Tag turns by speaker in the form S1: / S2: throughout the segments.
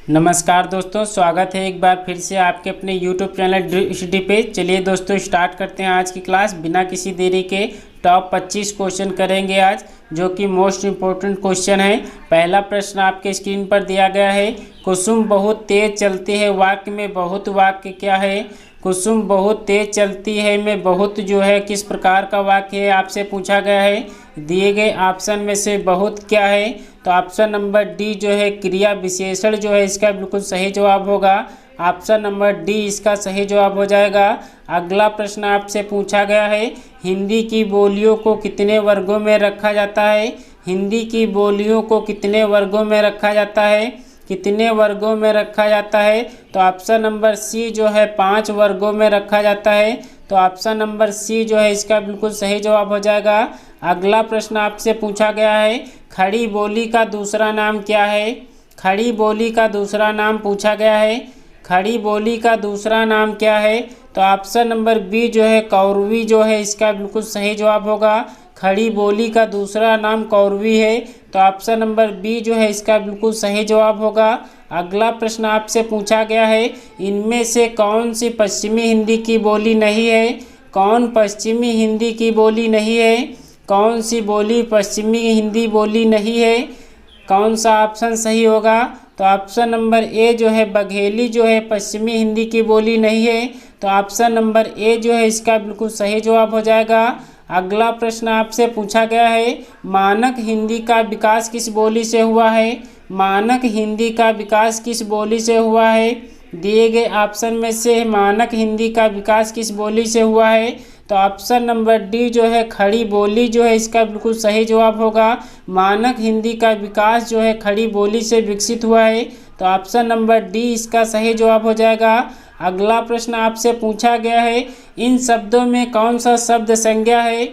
S1: नमस्कार दोस्तों, स्वागत है एक बार फिर से आपके अपने यूट्यूब चैनल स्टडी पे। चलिए दोस्तों, स्टार्ट करते हैं आज की क्लास बिना किसी देरी के। टॉप 25 क्वेश्चन करेंगे आज, जो कि मोस्ट इम्पोर्टेंट क्वेश्चन है। पहला प्रश्न आपके स्क्रीन पर दिया गया है। कुसुम बहुत तेज चलती है, वाक्य में बहुत वाक्य क्या है? कुसुम बहुत तेज चलती है में बहुत जो है किस प्रकार का वाक्य है, आपसे पूछा गया है। दिए गए ऑप्शन में से बहुत क्या है? तो ऑप्शन नंबर डी जो है क्रिया विशेषण जो है इसका बिल्कुल सही जवाब होगा। ऑप्शन नंबर डी इसका सही जवाब हो जाएगा। अगला प्रश्न आपसे पूछा गया है, हिंदी की बोलियों को कितने वर्गों में रखा जाता है? हिंदी की बोलियों को कितने वर्गों में रखा जाता है? कितने वर्गों में रखा जाता है? तो ऑप्शन नंबर सी जो है 5 वर्गों में रखा जाता है। तो ऑप्शन नंबर सी जो है इसका बिल्कुल सही जवाब हो जाएगा। अगला प्रश्न आपसे पूछा गया है, खड़ी बोली का दूसरा नाम क्या है? खड़ी बोली का दूसरा नाम पूछा गया है। खड़ी बोली का दूसरा नाम क्या है? तो ऑप्शन नंबर बी जो है कौरवी जो है इसका बिल्कुल सही जवाब होगा। खड़ी बोली का दूसरा नाम कौरवी है। तो ऑप्शन नंबर बी जो है इसका बिल्कुल सही जवाब होगा। अगला प्रश्न आपसे पूछा गया है, इनमें से कौन सी पश्चिमी हिंदी की बोली नहीं है? कौन पश्चिमी हिंदी की बोली नहीं है? कौन सी बोली पश्चिमी हिंदी बोली नहीं है? कौन सा ऑप्शन सही होगा? तो ऑप्शन नंबर ए जो है बघेली जो है पश्चिमी हिंदी की बोली नहीं है। तो ऑप्शन नंबर ए जो है इसका बिल्कुल सही जवाब हो जाएगा। अगला प्रश्न आपसे पूछा गया है, मानक हिंदी का विकास किस बोली से हुआ है? मानक हिंदी का विकास किस बोली से हुआ है? दिए गए ऑप्शन में से मानक हिंदी का विकास किस बोली से हुआ है? तो ऑप्शन नंबर डी जो है खड़ी बोली जो है इसका बिल्कुल सही जवाब होगा। मानक हिंदी का विकास जो है खड़ी बोली से विकसित हुआ है। तो ऑप्शन नंबर डी इसका सही जवाब हो जाएगा। अगला प्रश्न आपसे पूछा गया है, इन शब्दों में कौन सा शब्द संज्ञा है?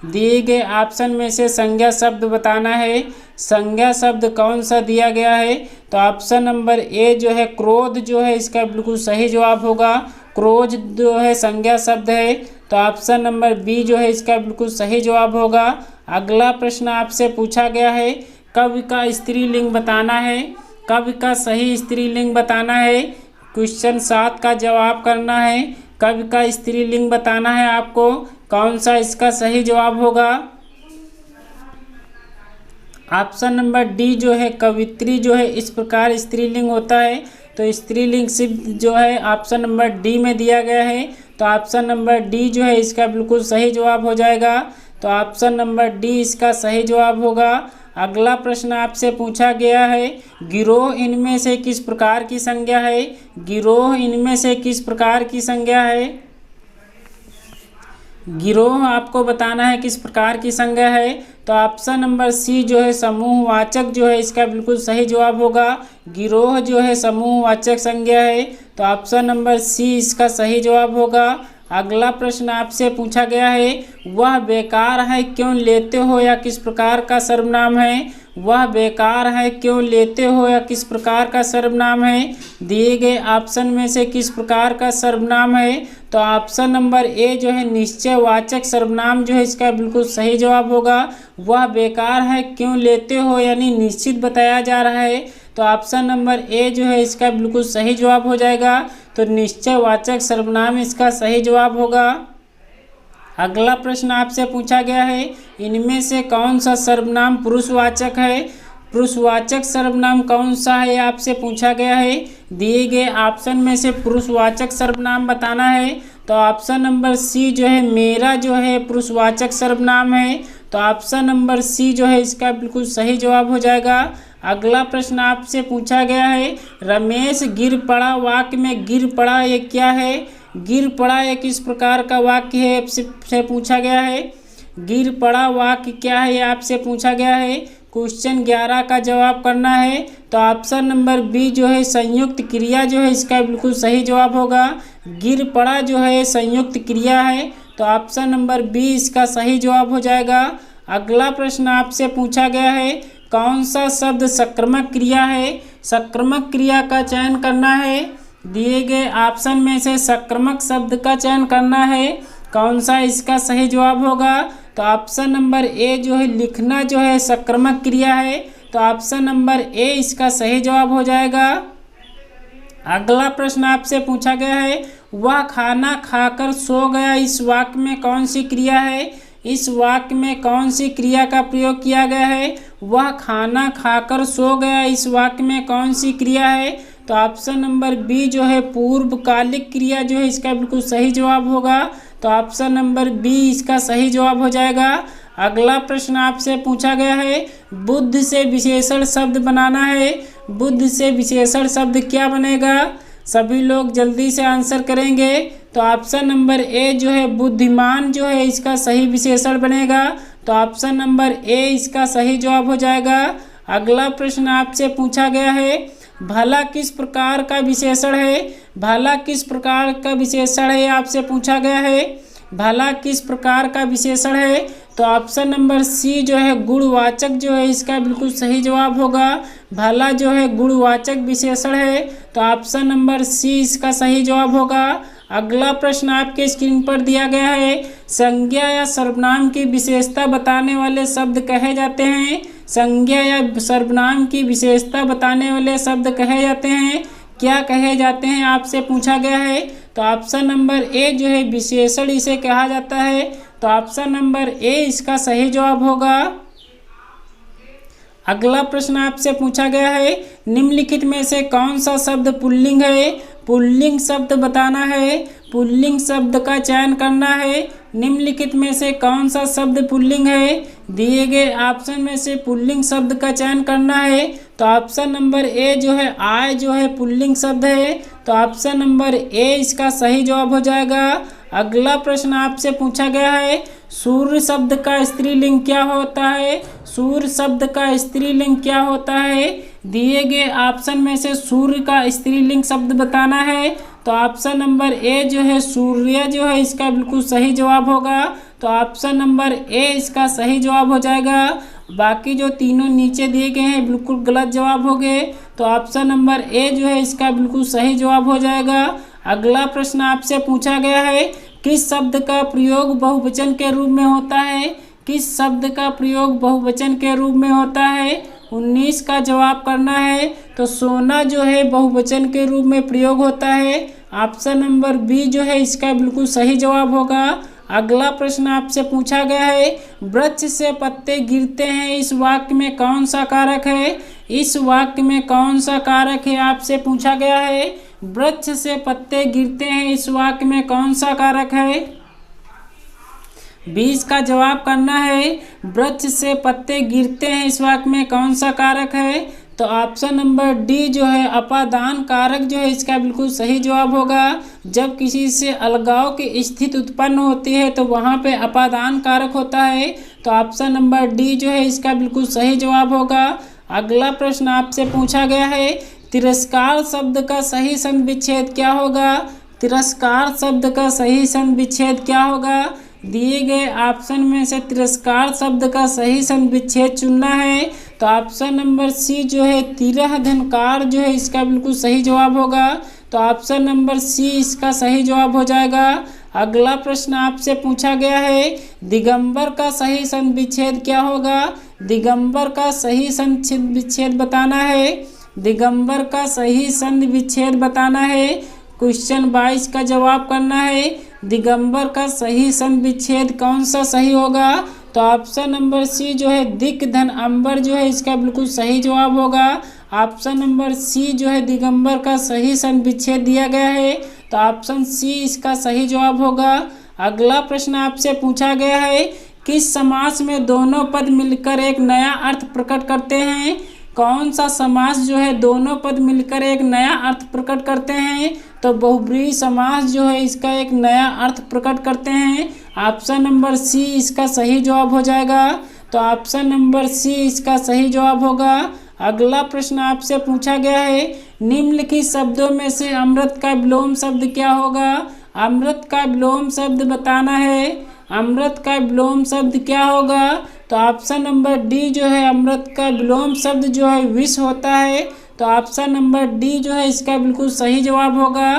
S1: दिए गए ऑप्शन में से संज्ञा शब्द बताना है। संज्ञा शब्द कौन सा दिया गया है? तो ऑप्शन नंबर ए जो है क्रोध जो है इसका बिल्कुल सही जवाब होगा। क्रोध जो है संज्ञा शब्द है। तो ऑप्शन नंबर बी जो है इसका बिल्कुल सही जवाब होगा। अगला प्रश्न आपसे पूछा गया है, कवि का स्त्रीलिंग बताना है। कवि का सही स्त्रीलिंग बताना है। क्वेश्चन 7 का जवाब करना है। कवि का स्त्रीलिंग बताना है आपको। कौन सा इसका सही जवाब होगा? ऑप्शन नंबर डी जो है कवित्री जो है इस प्रकार स्त्रीलिंग होता है। तो स्त्रीलिंग शब्द जो है ऑप्शन नंबर डी में दिया गया है। तो ऑप्शन नंबर डी जो है इसका बिल्कुल सही जवाब हो जाएगा। तो ऑप्शन नंबर डी इसका सही जवाब होगा। अगला प्रश्न आपसे पूछा गया है, गिरोह इनमें से किस प्रकार की संज्ञा है? गिरोह इनमें से किस प्रकार की संज्ञा है? गिरोह आपको बताना है किस प्रकार की संज्ञा है। तो ऑप्शन नंबर सी जो है समूहवाचक जो है इसका बिल्कुल सही जवाब होगा। गिरोह जो है समूहवाचक संज्ञा है। तो ऑप्शन नंबर सी इसका सही जवाब होगा। अगला प्रश्न आपसे पूछा गया है, वह बेकार है क्यों लेते हो या किस प्रकार का सर्वनाम है? वह बेकार है क्यों लेते हो या किस प्रकार का सर्वनाम है? दिए गए ऑप्शन में से किस प्रकार का सर्वनाम है? तो ऑप्शन नंबर ए जो है निश्चयवाचक सर्वनाम जो है इसका बिल्कुल सही जवाब होगा। वह बेकार है क्यों लेते हो यानी निश्चित बताया जा रहा है। तो ऑप्शन नंबर ए जो है इसका बिल्कुल सही जवाब हो जाएगा। तो निश्चयवाचक सर्वनाम इसका सही जवाब होगा। अगला प्रश्न आपसे पूछा गया है, इनमें से कौन सा सर्वनाम पुरुषवाचक है? पुरुषवाचक सर्वनाम कौन सा है आपसे पूछा गया है। दिए गए ऑप्शन में से पुरुषवाचक सर्वनाम बताना है। तो ऑप्शन नंबर सी जो है मेरा जो है पुरुषवाचक सर्वनाम है। तो ऑप्शन नंबर सी जो है इसका बिल्कुल सही जवाब हो जाएगा। अगला प्रश्न आपसे पूछा गया है, रमेश गिर पड़ा वाक्य में गिर पड़ा ये क्या है? गिर पड़ा ये किस प्रकार का वाक्य है आपसे पूछा गया है। गिर पड़ा वाक्य क्या है ये आपसे पूछा गया है। क्वेश्चन 11 का जवाब करना है। तो ऑप्शन नंबर बी जो है संयुक्त क्रिया जो है इसका बिल्कुल सही जवाब होगा। गिर पड़ा जो है संयुक्त क्रिया है। तो ऑप्शन नंबर बी इसका सही जवाब हो जाएगा। अगला प्रश्न आपसे पूछा गया है, कौन सा शब्द सक्रामक क्रिया है? सक्रामक क्रिया का चयन करना है। दिए गए ऑप्शन में से सक्रामक शब्द का चयन करना है। कौन सा इसका सही जवाब होगा? तो ऑप्शन नंबर ए जो है लिखना जो है सक्रामक क्रिया है। तो ऑप्शन नंबर ए इसका सही जवाब हो जाएगा। अगला प्रश्न आपसे पूछा गया है, वह खाना खाकर सो गया, इस वाक्य में कौन सी क्रिया है? इस वाक्य में कौन सी क्रिया का प्रयोग किया गया है? वह खाना खाकर सो गया, इस वाक्य में कौन सी क्रिया है? तो ऑप्शन नंबर बी जो है पूर्वकालिक क्रिया जो है इसका बिल्कुल सही जवाब होगा। तो ऑप्शन नंबर बी इसका सही जवाब हो जाएगा। अगला प्रश्न आपसे पूछा गया है, बुद्ध से विशेषण शब्द बनाना है। बुद्ध से विशेषण शब्द क्या बनेगा? सभी लोग जल्दी से आंसर करेंगे। तो ऑप्शन नंबर ए जो है बुद्धिमान जो है इसका सही विशेषण बनेगा। तो ऑप्शन नंबर ए इसका सही जवाब हो जाएगा। अगला प्रश्न आपसे पूछा गया है, भला किस प्रकार का विशेषण है? भला किस प्रकार का विशेषण है आपसे पूछा गया है। भला किस प्रकार का विशेषण है? तो ऑप्शन नंबर सी जो है गुणवाचक जो है इसका बिल्कुल सही जवाब होगा। भला जो है गुणवाचक विशेषण है। तो ऑप्शन नंबर सी इसका सही जवाब होगा। अगला प्रश्न आपके स्क्रीन पर दिया गया है, संज्ञा या सर्वनाम की विशेषता बताने वाले शब्द कहे जाते हैं। संज्ञा या सर्वनाम की विशेषता बताने वाले शब्द कहे जाते हैं, क्या कहे जाते हैं आपसे पूछा गया है। तो ऑप्शन नंबर ए जो है विशेषण इसे कहा जाता है। तो ऑप्शन नंबर ए इसका सही जवाब होगा। अगला प्रश्न आपसे पूछा गया है, निम्नलिखित में से कौन सा शब्द पुल्लिंग है? पुल्लिंग शब्द बताना है। पुल्लिंग शब्द का चयन करना है। निम्नलिखित में से कौन सा शब्द पुल्लिंग है? दिए गए ऑप्शन में से पुल्लिंग शब्द का चयन करना है। तो ऑप्शन नंबर ए जो है आय जो है पुल्लिंग शब्द है। तो ऑप्शन नंबर ए इसका सही जवाब हो जाएगा। अगला प्रश्न आपसे पूछा गया है, सूर्य शब्द का स्त्रीलिंग क्या होता है? सूर्य शब्द का स्त्रीलिंग क्या होता है? दिए गए ऑप्शन में से सूर्य का स्त्रीलिंग शब्द बताना है। तो ऑप्शन नंबर ए जो है सूर्य जो है इसका बिल्कुल सही जवाब होगा। तो ऑप्शन नंबर ए इसका सही जवाब हो जाएगा। बाकी जो तीनों नीचे दिए गए हैं बिल्कुल गलत जवाब हो गए। तो ऑप्शन नंबर ए जो है इसका बिल्कुल सही जवाब हो जाएगा। अगला प्रश्न आपसे पूछा गया है, किस शब्द का प्रयोग बहुवचन के रूप में होता है? किस शब्द का प्रयोग बहुवचन के रूप में होता है? 19 का जवाब करना है। तो सोना जो है बहुवचन के रूप में प्रयोग होता है। ऑप्शन नंबर बी जो है इसका बिल्कुल सही जवाब होगा। अगला प्रश्न आपसे पूछा गया है, वृक्ष से पत्ते गिरते हैं, इस वाक्य में कौन सा कारक है? इस वाक्य में कौन सा कारक है आपसे पूछा गया है। वृक्ष से पत्ते गिरते हैं, इस वाक्य में कौन सा कारक है? 20 का जवाब करना है। वृक्ष से पत्ते गिरते हैं, इस वाक्य में कौन सा कारक है? तो ऑप्शन नंबर डी जो है अपादान कारक जो है इसका बिल्कुल सही जवाब होगा। जब किसी से अलगाव की स्थिति उत्पन्न होती है तो वहाँ पे अपादान कारक होता है। तो ऑप्शन नंबर डी जो है इसका बिल्कुल सही जवाब होगा। अगला प्रश्न आपसे पूछा गया है, तिरस्कार शब्द का सही संधि विच्छेद क्या होगा? तिरस्कार शब्द का सही संधि विच्छेद क्या होगा? दिए गए ऑप्शन में से तिरस्कार शब्द का सही संधि विच्छेद चुनना है। तो ऑप्शन नंबर सी जो है तिरह धनकार जो है इसका बिल्कुल सही जवाब होगा। तो ऑप्शन नंबर सी इसका सही जवाब हो जाएगा। अगला प्रश्न आपसे पूछा गया है, दिगंबर का सही संधि विच्छेद क्या होगा? दिगंबर का सही संधि विच्छेद बताना है। दिगंबर का सही संधि विच्छेद बताना है। क्वेश्चन 22 का जवाब करना है। दिगंबर का सही संधि विच्छेद कौन सा सही होगा? तो ऑप्शन नंबर सी जो है दिक धन अंबर जो है इसका बिल्कुल सही जवाब होगा। ऑप्शन नंबर सी जो है दिगंबर का सही संधि विच्छेद दिया गया है। तो ऑप्शन सी इसका सही जवाब होगा। अगला प्रश्न आपसे पूछा गया है, किस समास में दोनों पद मिलकर एक नया अर्थ प्रकट करते हैं? कौन सा समास जो है दोनों पद मिलकर एक नया अर्थ प्रकट करते हैं? तो बहुब्रीहि समास जो है इसका एक नया अर्थ प्रकट करते हैं। ऑप्शन नंबर सी इसका सही जवाब हो जाएगा। तो ऑप्शन नंबर सी इसका सही जवाब होगा। अगला प्रश्न आपसे पूछा गया है, निम्नलिखित शब्दों में से अमृत का विलोम शब्द क्या होगा? अमृत का विलोम शब्द बताना है। अमृत का विलोम शब्द क्या होगा? तो ऑप्शन नंबर डी जो है अमृत का विलोम शब्द जो है विष होता है। तो ऑप्शन नंबर डी जो है इसका बिल्कुल सही जवाब होगा।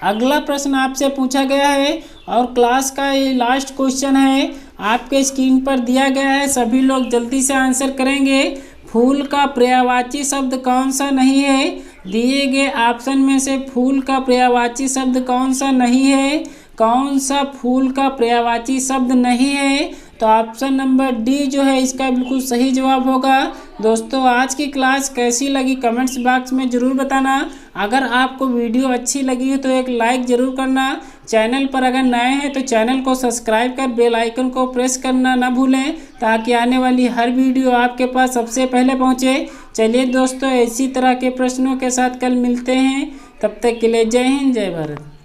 S1: अगला प्रश्न आपसे पूछा गया है और क्लास का ये लास्ट क्वेश्चन है, आपके स्क्रीन पर दिया गया है, सभी लोग जल्दी से आंसर करेंगे। फूल का पर्यायवाची शब्द कौन सा नहीं है? दिए गए ऑप्शन में से फूल का पर्यायवाची शब्द कौन सा नहीं है? कौन सा फूल का पर्यायवाची शब्द नहीं है? तो ऑप्शन नंबर डी जो है इसका बिल्कुल सही जवाब होगा। दोस्तों आज की क्लास कैसी लगी कमेंट्स बॉक्स में ज़रूर बताना। अगर आपको वीडियो अच्छी लगी हो तो एक लाइक ज़रूर करना। चैनल पर अगर नए हैं तो चैनल को सब्सक्राइब कर बेल आइकन को प्रेस करना ना भूलें, ताकि आने वाली हर वीडियो आपके पास सबसे पहले पहुंचे। चलिए दोस्तों, इसी तरह के प्रश्नों के साथ कल मिलते हैं। तब तक के लिए जय हिंद, जय भारत।